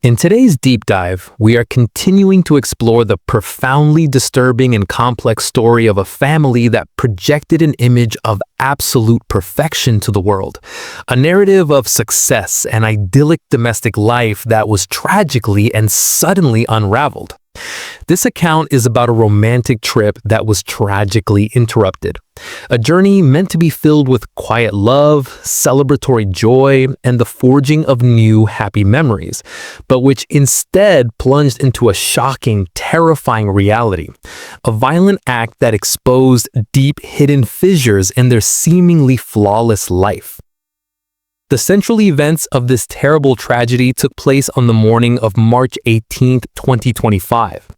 In today's deep dive, we are continuing to explore the profoundly disturbing and complex story of a family that projected an image of absolute perfection to the world, a narrative of success and idyllic domestic life that was tragically and suddenly unraveled. This account is about a romantic trip that was tragically interrupted. A journey meant to be filled with quiet love, celebratory joy, and the forging of new happy memories, but which instead plunged into a shocking, terrifying reality. A violent act that exposed deep hidden fissures in their seemingly flawless life. The central events of this terrible tragedy took place on the morning of March 18, 2025.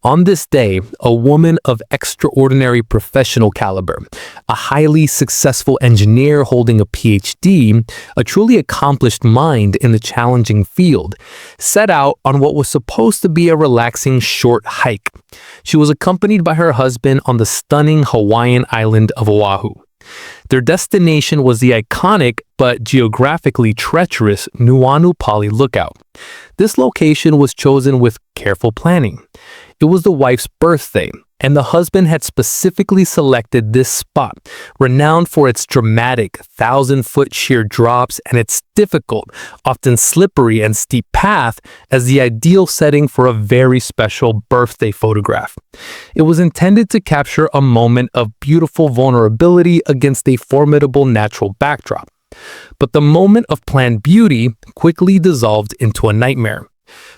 On this day, a woman of extraordinary professional caliber, a highly successful engineer holding a PhD, a truly accomplished mind in the challenging field, set out on what was supposed to be a relaxing short hike. She was accompanied by her husband on the stunning Hawaiian island of Oahu. Their destination was the iconic but geographically treacherous Pali Lookout. This location was chosen with careful planning. It was the wife's birthday, and the husband had specifically selected this spot, renowned for its dramatic 1,000-foot sheer drops and its difficult, often slippery and steep path, as the ideal setting for a very special birthday photograph. It was intended to capture a moment of beautiful vulnerability against a formidable natural backdrop. But the moment of planned beauty quickly dissolved into a nightmare.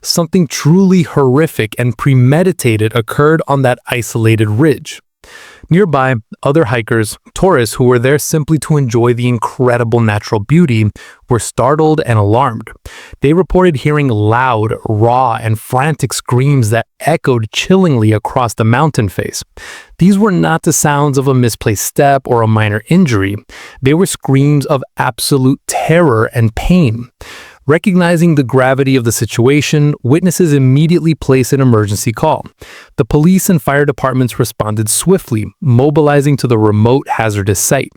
Something truly horrific and premeditated occurred on that isolated ridge. Nearby, other hikers, tourists who were there simply to enjoy the incredible natural beauty, were startled and alarmed. They reported hearing loud, raw, and frantic screams that echoed chillingly across the mountain face. These were not the sounds of a misplaced step or a minor injury. They were screams of absolute terror and pain. Recognizing the gravity of the situation, witnesses immediately placed an emergency call. The police and fire departments responded swiftly, mobilizing to the remote hazardous site.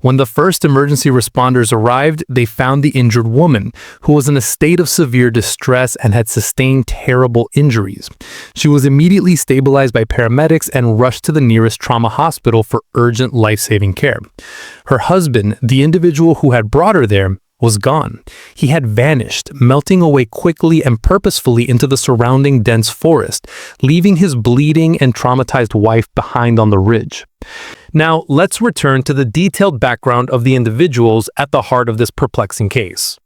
When the first emergency responders arrived, they found the injured woman, who was in a state of severe distress and had sustained terrible injuries. She was immediately stabilized by paramedics and rushed to the nearest trauma hospital for urgent life-saving care. Her husband, the individual who had brought her there, was gone. He had vanished, melting away quickly and purposefully into the surrounding dense forest, leaving his bleeding and traumatized wife behind on the ridge. Now, let's return to the detailed background of the individuals at the heart of this perplexing case.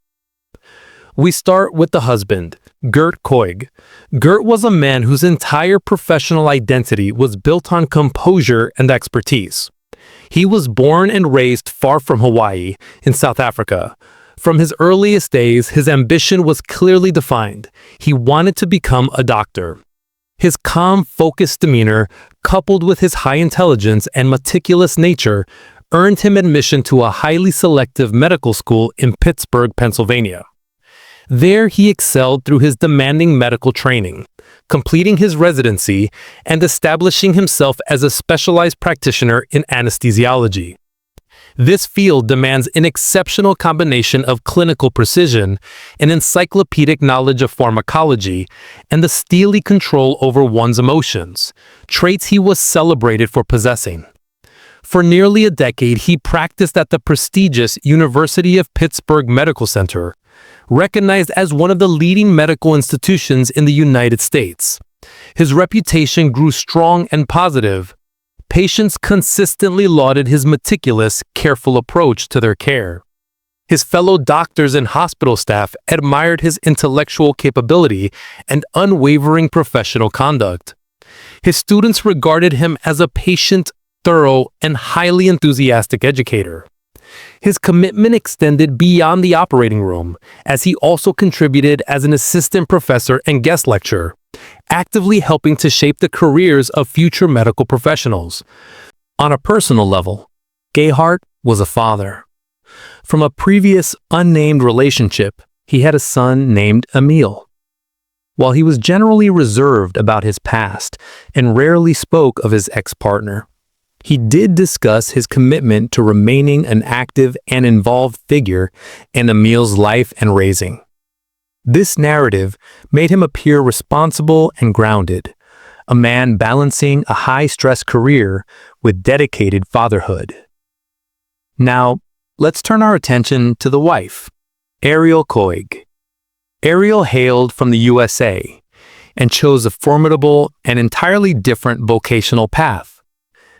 We start with the husband, Gerhardt Konig. Gert was a man whose entire professional identity was built on composure and expertise. He was born and raised far from Hawaii, in South Africa. From his earliest days, his ambition was clearly defined. He wanted to become a doctor. His calm, focused demeanor, coupled with his high intelligence and meticulous nature, earned him admission to a highly selective medical school in Pittsburgh, Pennsylvania. There, he excelled through his demanding medical training, completing his residency and establishing himself as a specialized practitioner in anesthesiology. This field demands an exceptional combination of clinical precision, an encyclopedic knowledge of pharmacology, and the steely control over one's emotions, traits he was celebrated for possessing. For nearly a decade, he practiced at the prestigious University of Pittsburgh Medical Center, recognized as one of the leading medical institutions in the United States. His reputation grew strong and positive. Patients consistently lauded his meticulous, careful approach to their care. His fellow doctors and hospital staff admired his intellectual capability and unwavering professional conduct. His students regarded him as a patient, thorough, and highly enthusiastic educator. His commitment extended beyond the operating room, as he also contributed as an assistant professor and guest lecturer, actively helping to shape the careers of future medical professionals. On a personal level, Gerhardt was a father. From a previous unnamed relationship, he had a son named Emil. While he was generally reserved about his past and rarely spoke of his ex-partner, he did discuss his commitment to remaining an active and involved figure in Emil's life and raising. This narrative made him appear responsible and grounded, a man balancing a high-stress career with dedicated fatherhood. Now, let's turn our attention to the wife, Gerhardt Konig. Ariel hailed from the USA and chose a formidable and entirely different vocational path.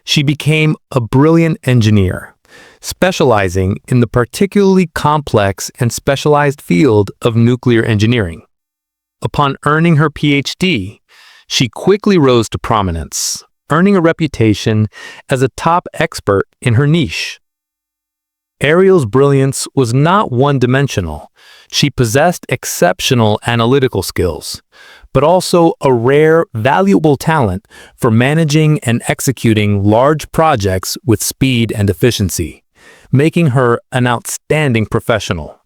She became a brilliant engineer, specializing in the particularly complex and specialized field of nuclear engineering. Upon earning her PhD, she quickly rose to prominence, earning a reputation as a top expert in her niche. Ariel's brilliance was not one-dimensional. She possessed exceptional analytical skills, but also a rare, valuable talent for managing and executing large projects with speed and efficiency, making her an outstanding professional.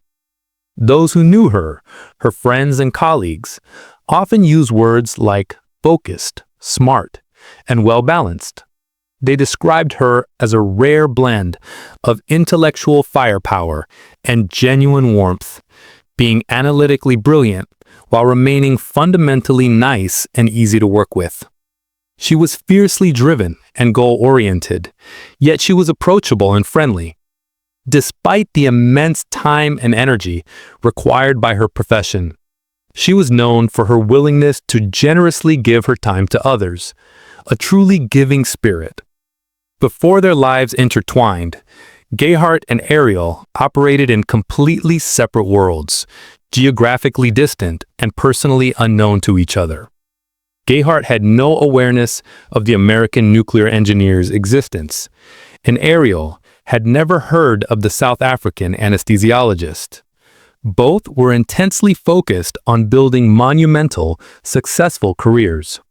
Those who knew her, her friends and colleagues, often use words like focused, smart, and well-balanced. They described her as a rare blend of intellectual firepower and genuine warmth, being analytically brilliant while remaining fundamentally nice and easy to work with. She was fiercely driven and goal-oriented, yet she was approachable and friendly. Despite the immense time and energy required by her profession, she was known for her willingness to generously give her time to others, a truly giving spirit. Before their lives intertwined, Gerhardt and Ariel operated in completely separate worlds, geographically distant and personally unknown to each other. Gerhardt had no awareness of the American nuclear engineer's existence, and Ariel had never heard of the South African anesthesiologist. Both were intensely focused on building monumental, successful careers.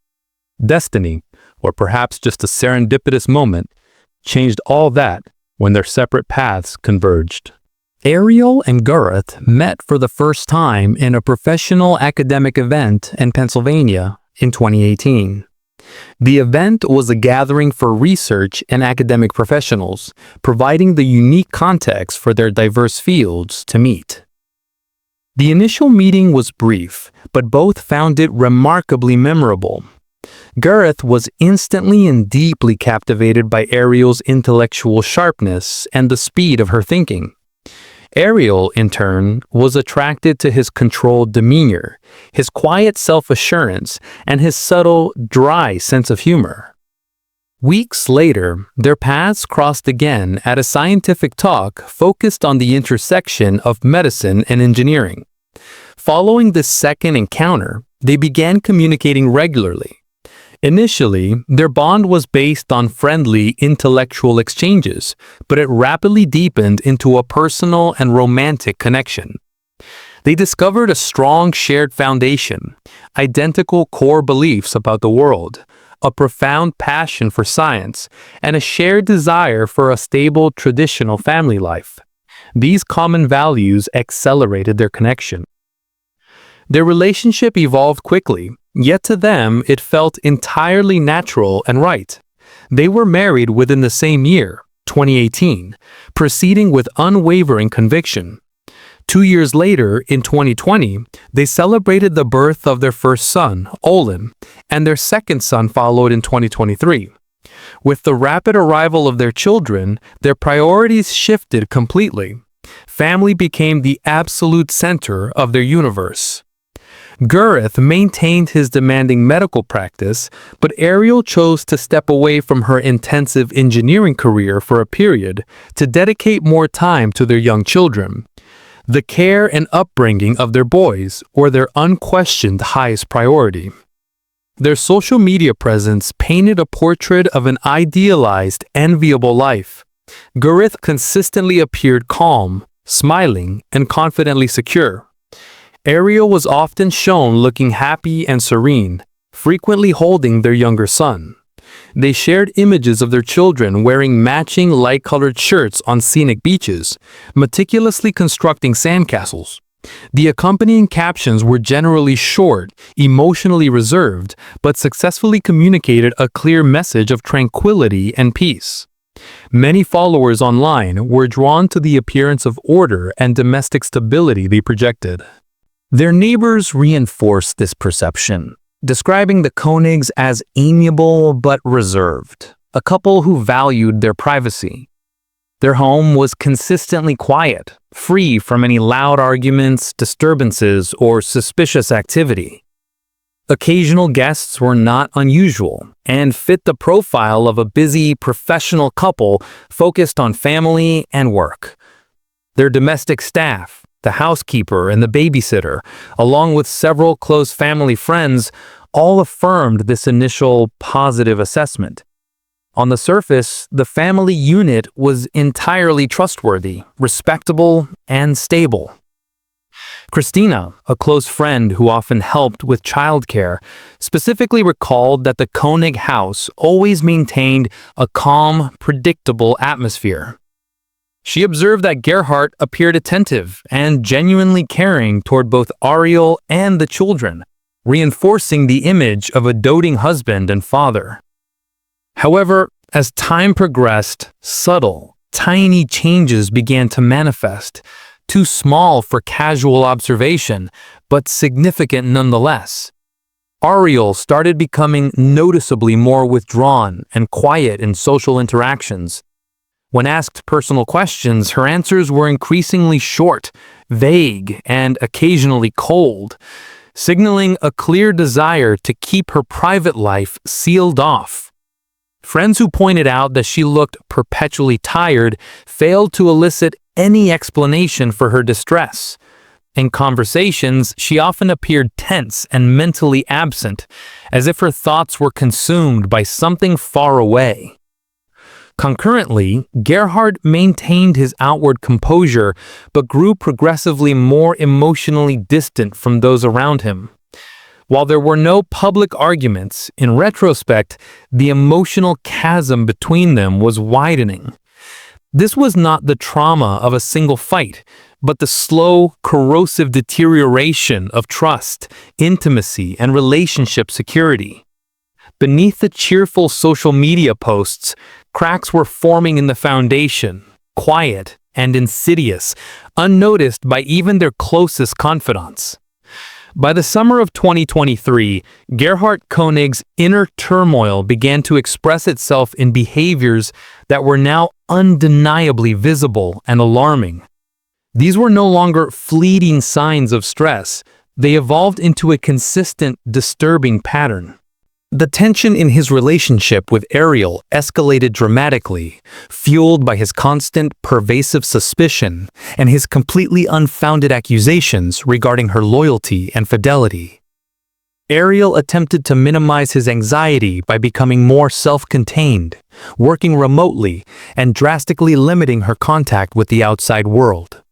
Destiny, or perhaps just a serendipitous moment, changed all that when their separate paths converged. Ariel and Gerhardt met for the first time in a professional academic event in Pennsylvania in 2018. The event was a gathering for research and academic professionals, providing the unique context for their diverse fields to meet. The initial meeting was brief, but both found it remarkably memorable. Gerhardt was instantly and deeply captivated by Ariel's intellectual sharpness and the speed of her thinking. Ariel, in turn, was attracted to his controlled demeanor, his quiet self-assurance, and his subtle, dry sense of humor. Weeks later, their paths crossed again at a scientific talk focused on the intersection of medicine and engineering. Following this second encounter, they began communicating regularly. Initially, their bond was based on friendly intellectual exchanges, but it rapidly deepened into a personal and romantic connection. They discovered a strong shared foundation, identical core beliefs about the world, a profound passion for science, and a shared desire for a stable traditional family life. These common values accelerated their connection. Their relationship evolved quickly, yet to them it felt entirely natural and right. They were married within the same year, 2018, proceeding with unwavering conviction. 2 years later, in 2020, they celebrated the birth of their first son, Olin, and their second son followed in 2023. With the rapid arrival of their children, their priorities shifted completely. Family became the absolute center of their universe. Gerhardt maintained his demanding medical practice, but Ariel chose to step away from her intensive engineering career for a period to dedicate more time to their young children. The care and upbringing of their boys were their unquestioned highest priority. Their social media presence painted a portrait of an idealized, enviable life. Gerhardt consistently appeared calm, smiling, and confidently secure. Ariel was often shown looking happy and serene, frequently holding their younger son. They shared images of their children wearing matching light-colored shirts on scenic beaches, meticulously constructing sandcastles. The accompanying captions were generally short, emotionally reserved, but successfully communicated a clear message of tranquility and peace. Many followers online were drawn to the appearance of order and domestic stability they projected. Their neighbors reinforced this perception, describing the Konigs as amiable but reserved, a couple who valued their privacy. Their home was consistently quiet, free from any loud arguments, disturbances, or suspicious activity. Occasional guests were not unusual and fit the profile of a busy, professional couple focused on family and work. Their domestic staff, the housekeeper and the babysitter, along with several close family friends, all affirmed this initial positive assessment. On the surface, the family unit was entirely trustworthy, respectable, and stable. Christina, a close friend who often helped with childcare, specifically recalled that the Konig house always maintained a calm, predictable atmosphere. She observed that Gerhardt appeared attentive and genuinely caring toward both Ariel and the children, reinforcing the image of a doting husband and father. However, as time progressed, subtle, tiny changes began to manifest, too small for casual observation, but significant nonetheless. Ariel started becoming noticeably more withdrawn and quiet in social interactions. When asked personal questions, her answers were increasingly short, vague, and occasionally cold, signaling a clear desire to keep her private life sealed off. Friends who pointed out that she looked perpetually tired failed to elicit any explanation for her distress. In conversations, she often appeared tense and mentally absent, as if her thoughts were consumed by something far away. Concurrently, Gerhardt maintained his outward composure but grew progressively more emotionally distant from those around him. While there were no public arguments, in retrospect, the emotional chasm between them was widening. This was not the trauma of a single fight, but the slow, corrosive deterioration of trust, intimacy, and relationship security. Beneath the cheerful social media posts, cracks were forming in the foundation, quiet and insidious, unnoticed by even their closest confidants. By the summer of 2023, Gerhardt Konig's inner turmoil began to express itself in behaviors that were now undeniably visible and alarming. These were no longer fleeting signs of stress. They evolved into a consistent, disturbing pattern. The tension in his relationship with Ariel escalated dramatically, fueled by his constant, pervasive suspicion and his completely unfounded accusations regarding her loyalty and fidelity. Ariel attempted to minimize his anxiety by becoming more self-contained, working remotely, and drastically limiting her contact with the outside world.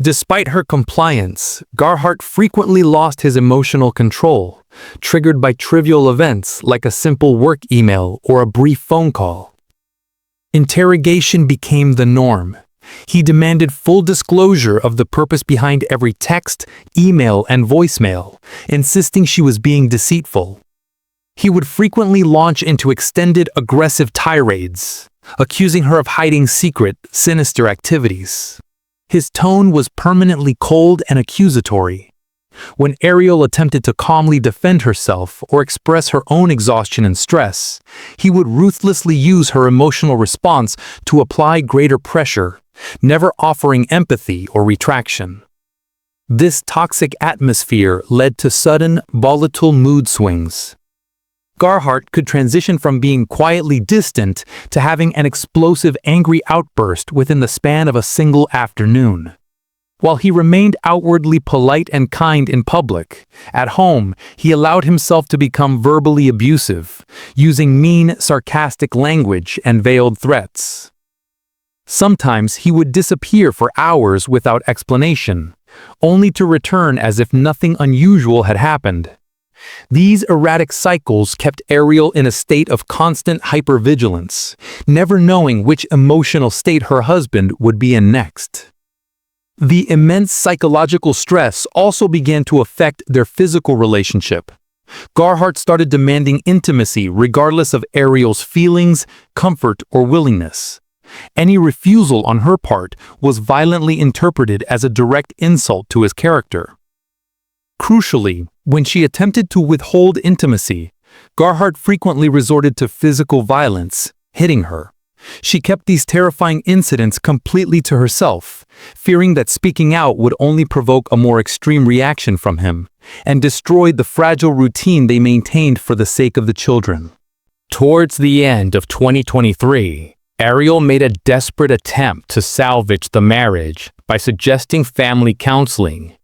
Despite her compliance, Gerhardt frequently lost his emotional control, triggered by trivial events like a simple work email or a brief phone call. Interrogation became the norm. He demanded full disclosure of the purpose behind every text, email, and voicemail, insisting she was being deceitful. He would frequently launch into extended aggressive tirades, accusing her of hiding secret, sinister activities. His tone was permanently cold and accusatory. When Ariel attempted to calmly defend herself or express her own exhaustion and stress, he would ruthlessly use her emotional response to apply greater pressure, never offering empathy or retraction. This toxic atmosphere led to sudden, volatile mood swings. Gerhardt could transition from being quietly distant to having an explosive, angry outburst within the span of a single afternoon. While he remained outwardly polite and kind in public, at home he allowed himself to become verbally abusive, using mean, sarcastic language and veiled threats. Sometimes he would disappear for hours without explanation, only to return as if nothing unusual had happened. These erratic cycles kept Ariel in a state of constant hypervigilance, never knowing which emotional state her husband would be in next. The immense psychological stress also began to affect their physical relationship. Gerhardt started demanding intimacy regardless of Ariel's feelings, comfort, or willingness. Any refusal on her part was violently interpreted as a direct insult to his character. Crucially, when she attempted to withhold intimacy, Gerhardt frequently resorted to physical violence, hitting her. She kept these terrifying incidents completely to herself, fearing that speaking out would only provoke a more extreme reaction from him, and destroyed the fragile routine they maintained for the sake of the children. Towards the end of 2023, Ariel made a desperate attempt to salvage the marriage by suggesting family counseling.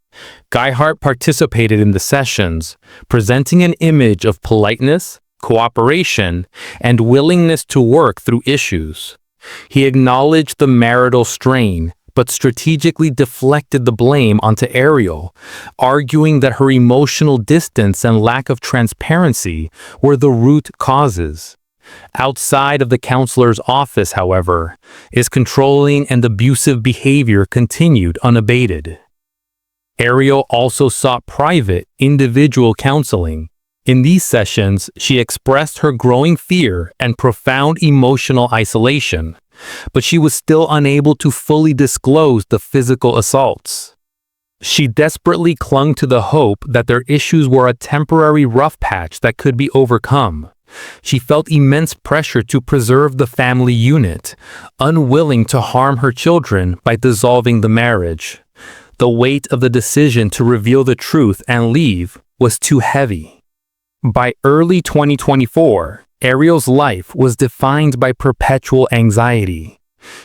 Gerhardt participated in the sessions, presenting an image of politeness, cooperation, and willingness to work through issues. He acknowledged the marital strain, but strategically deflected the blame onto Ariel, arguing that her emotional distance and lack of transparency were the root causes. Outside of the counselor's office, however, his controlling and abusive behavior continued unabated. Ariel also sought private, individual counseling. In these sessions, she expressed her growing fear and profound emotional isolation, but she was still unable to fully disclose the physical assaults. She desperately clung to the hope that their issues were a temporary rough patch that could be overcome. She felt immense pressure to preserve the family unit, unwilling to harm her children by dissolving the marriage. The weight of the decision to reveal the truth and leave was too heavy. By early 2024, Ariel's life was defined by perpetual anxiety.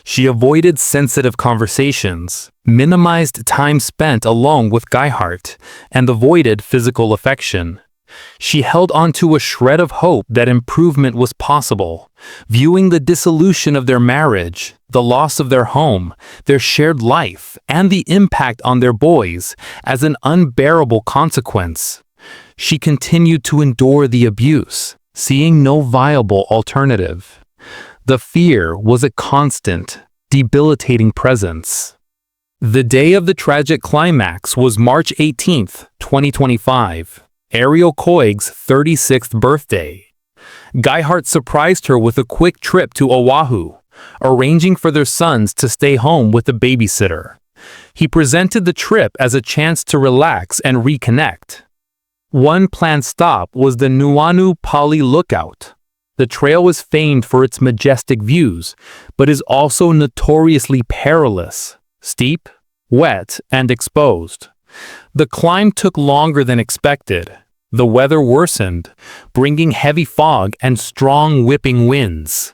She avoided sensitive conversations, minimized time spent alone with Gerhardt, and avoided physical affection. She held on to a shred of hope that improvement was possible, viewing the dissolution of their marriage, the loss of their home, their shared life, and the impact on their boys as an unbearable consequence. She continued to endure the abuse, seeing no viable alternative. The fear was a constant, debilitating presence. The day of the tragic climax was March 18, 2025, Ariel Konig's 36th birthday. Gerhardt surprised her with a quick trip to Oahu, arranging for their sons to stay home with a babysitter. He presented the trip as a chance to relax and reconnect. One planned stop was the Nuuanu Pali Lookout. The trail was famed for its majestic views, but is also notoriously perilous, steep, wet, and exposed. The climb took longer than expected. The weather worsened, bringing heavy fog and strong whipping winds.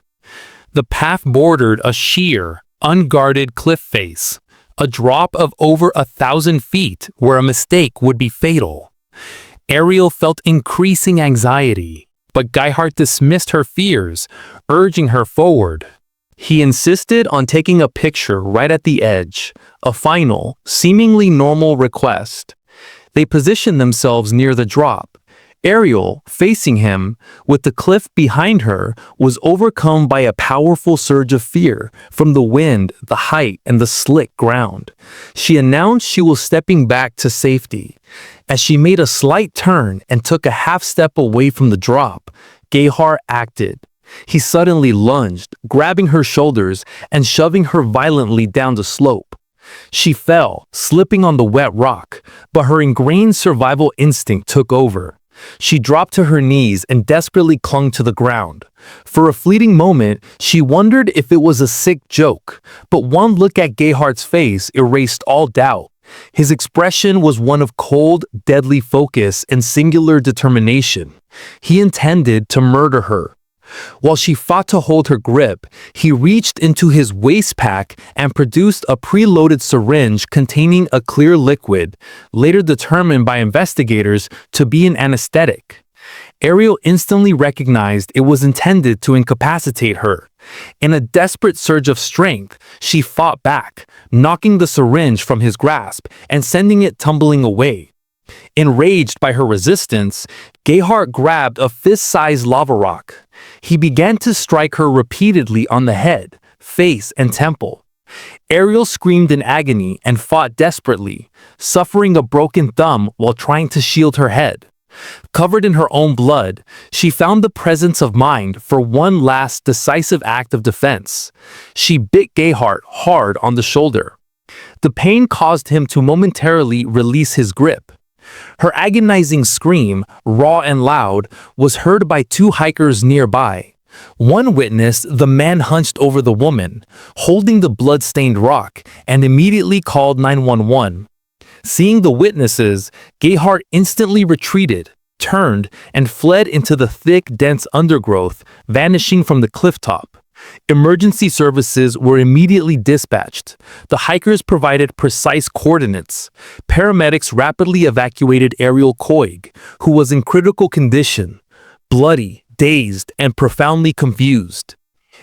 The path bordered a sheer, unguarded cliff face, a drop of over 1,000 feet where a mistake would be fatal. Ariel felt increasing anxiety, but Gerhardt dismissed her fears, urging her forward. He insisted on taking a picture right at the edge, a final, seemingly normal request. They positioned themselves near the drop. Ariel, facing him, with the cliff behind her, was overcome by a powerful surge of fear from the wind, the height, and the slick ground. She announced she was stepping back to safety. As she made a slight turn and took a half step away from the drop, Gerhardt acted. He suddenly lunged, grabbing her shoulders and shoving her violently down the slope. She fell, slipping on the wet rock, but her ingrained survival instinct took over. She dropped to her knees and desperately clung to the ground. For a fleeting moment, she wondered if it was a sick joke, but one look at Gerhardt's face erased all doubt. His expression was one of cold, deadly focus and singular determination. He intended to murder her. While she fought to hold her grip, he reached into his waist pack and produced a preloaded syringe containing a clear liquid, later determined by investigators to be an anesthetic. Ariel instantly recognized it was intended to incapacitate her. In a desperate surge of strength, she fought back, knocking the syringe from his grasp and sending it tumbling away. Enraged by her resistance, Gerhardt grabbed a fist-sized lava rock. He began to strike her repeatedly on the head, face, and temple. Ariel screamed in agony and fought desperately, suffering a broken thumb while trying to shield her head. Covered in her own blood, she found the presence of mind for one last decisive act of defense. She bit Gerhardt hard on the shoulder. The pain caused him to momentarily release his grip. Her agonizing scream, raw and loud, was heard by two hikers nearby. One witnessed the man hunched over the woman, holding the blood-stained rock, and immediately called 911. Seeing the witnesses, Gerhardt instantly retreated, turned, and fled into the thick, dense undergrowth, vanishing from the cliff top. Emergency services were immediately dispatched. The hikers provided precise coordinates. Paramedics rapidly evacuated Gerhardt Konig, who was in critical condition, bloody, dazed, and profoundly confused.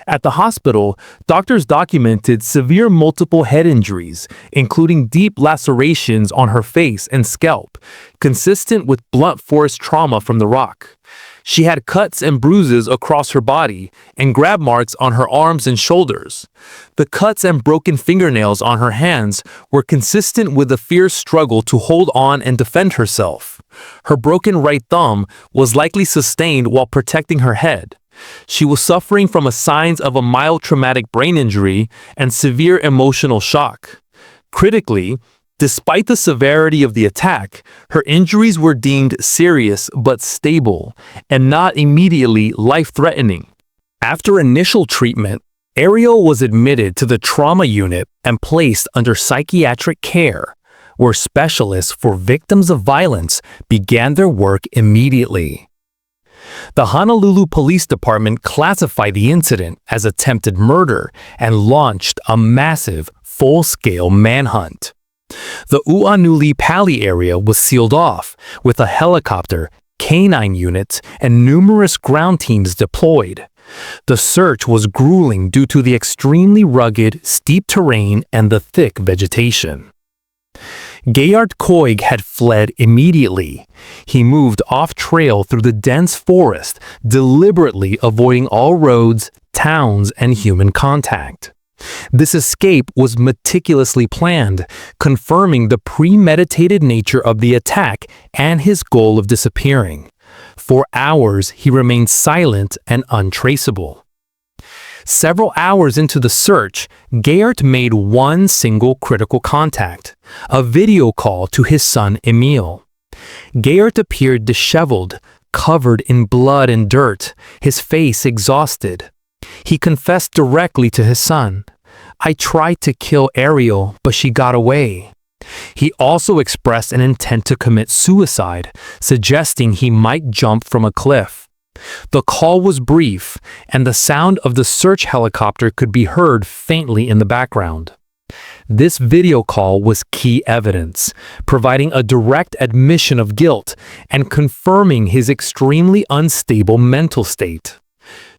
At the hospital, doctors documented severe multiple head injuries, including deep lacerations on her face and scalp, consistent with blunt force trauma from the rock. She had cuts and bruises across her body and grab marks on her arms and shoulders. The cuts and broken fingernails on her hands were consistent with a fierce struggle to hold on and defend herself. Her broken right thumb was likely sustained while protecting her head. She was suffering from signs of a mild traumatic brain injury and severe emotional shock. Critically, despite the severity of the attack, her injuries were deemed serious but stable and not immediately life-threatening. After initial treatment, Ariel was admitted to the trauma unit and placed under psychiatric care, where specialists for victims of violence began their work immediately. The Honolulu Police Department classified the incident as attempted murder and launched a massive, full-scale manhunt. The Uanuli Pali area was sealed off, with a helicopter, canine units, and numerous ground teams deployed. The search was grueling due to the extremely rugged, steep terrain and the thick vegetation. Gerhardt Konig had fled immediately. He moved off-trail through the dense forest, deliberately avoiding all roads, towns, and human contact. This escape was meticulously planned, confirming the premeditated nature of the attack and his goal of disappearing. For hours, he remained silent and untraceable. Several hours into the search, Gerhardt made one single critical contact, a video call to his son Emil. Gerhardt appeared disheveled, covered in blood and dirt, his face exhausted. He confessed directly to his son, "I tried to kill Ariel, but she got away." He also expressed an intent to commit suicide, suggesting he might jump from a cliff. The call was brief, and the sound of the search helicopter could be heard faintly in the background. This video call was key evidence, providing a direct admission of guilt and confirming his extremely unstable mental state.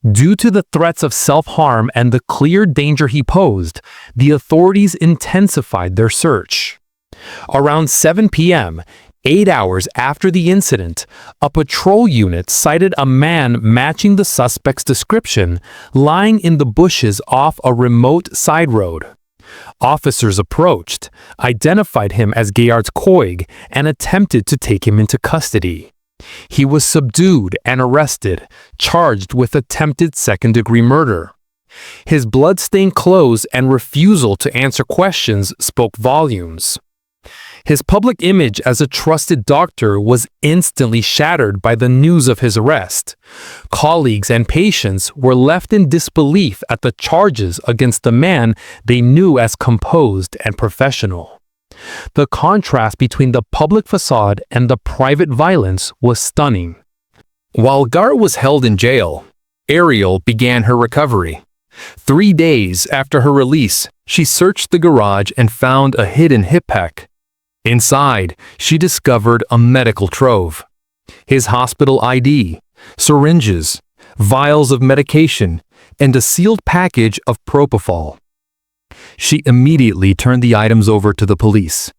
Due to the threats of self-harm and the clear danger he posed, the authorities intensified their search. Around 7 p.m., 8 hours after the incident, a patrol unit sighted a man matching the suspect's description lying in the bushes off a remote side road. Officers approached, identified him as Gerhardt Konig, and attempted to take him into custody. He was subdued and arrested, charged with attempted second-degree murder. His blood-stained clothes and refusal to answer questions spoke volumes. His public image as a trusted doctor was instantly shattered by the news of his arrest. Colleagues and patients were left in disbelief at the charges against the man they knew as composed and professional. The contrast between the public facade and the private violence was stunning. While Gerhardt was held in jail, Ariel began her recovery. 3 days after her release, she searched the garage and found a hidden hip pack. Inside, she discovered a medical trove. His hospital ID, syringes, vials of medication, and a sealed package of propofol. She immediately turned the items over to the police.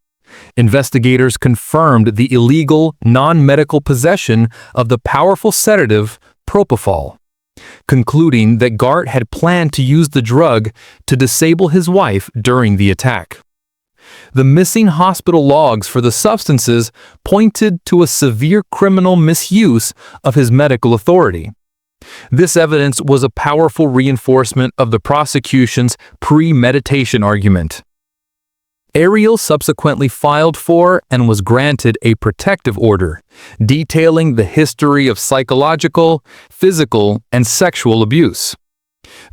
Investigators confirmed the illegal, non-medical possession of the powerful sedative propofol, concluding that Gerhardt had planned to use the drug to disable his wife during the attack. The missing hospital logs for the substances pointed to a severe criminal misuse of his medical authority. This evidence was a powerful reinforcement of the prosecution's premeditation argument. Ariel subsequently filed for and was granted a protective order, detailing the history of psychological, physical, and sexual abuse.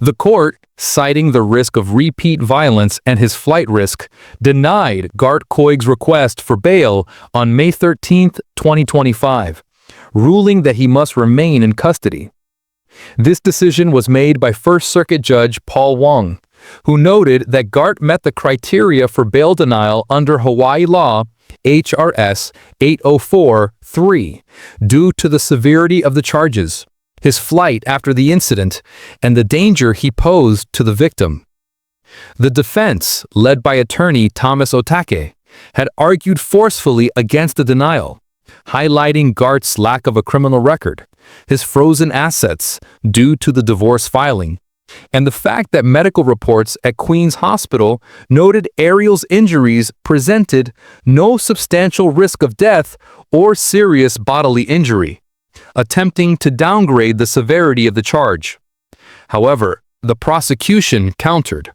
The court, citing the risk of repeat violence and his flight risk, denied Gerhardt Konig's request for bail on May 13, 2025, ruling that he must remain in custody. This decision was made by First Circuit Judge Paul Wong, who noted that Gerhardt met the criteria for bail denial under Hawaii law HRS 804-3 due to the severity of the charges, his flight after the incident, and the danger he posed to the victim. The defense, led by attorney Thomas Otake, had argued forcefully against the denial, highlighting Gerhardt's lack of a criminal record, his frozen assets due to the divorce filing, and the fact that medical reports at Queen's Hospital noted Ariel's injuries presented no substantial risk of death or serious bodily injury, attempting to downgrade the severity of the charge. However, the prosecution countered,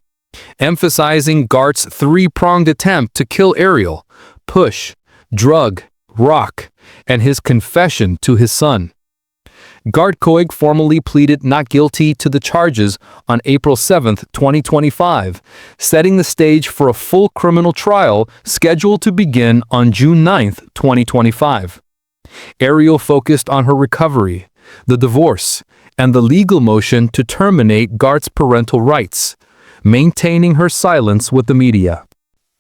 emphasizing Gerhardt's three-pronged attempt to kill Ariel: push, drug, rock, and his confession to his son. Gerhardt Konig formally pleaded not guilty to the charges on April 7, 2025, setting the stage for a full criminal trial scheduled to begin on June 9, 2025. Ariel focused on her recovery, the divorce, and the legal motion to terminate Gerhardt's parental rights, maintaining her silence with the media.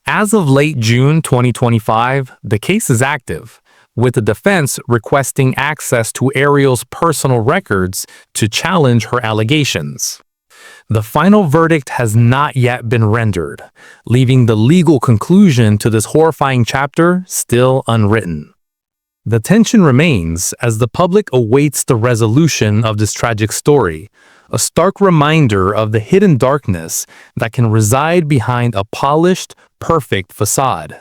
As of late June 2025, the case is active, with the defense requesting access to Ariel's personal records to challenge her allegations. The final verdict has not yet been rendered, leaving the legal conclusion to this horrifying chapter still unwritten. The tension remains as the public awaits the resolution of this tragic story, a stark reminder of the hidden darkness that can reside behind a polished, perfect facade.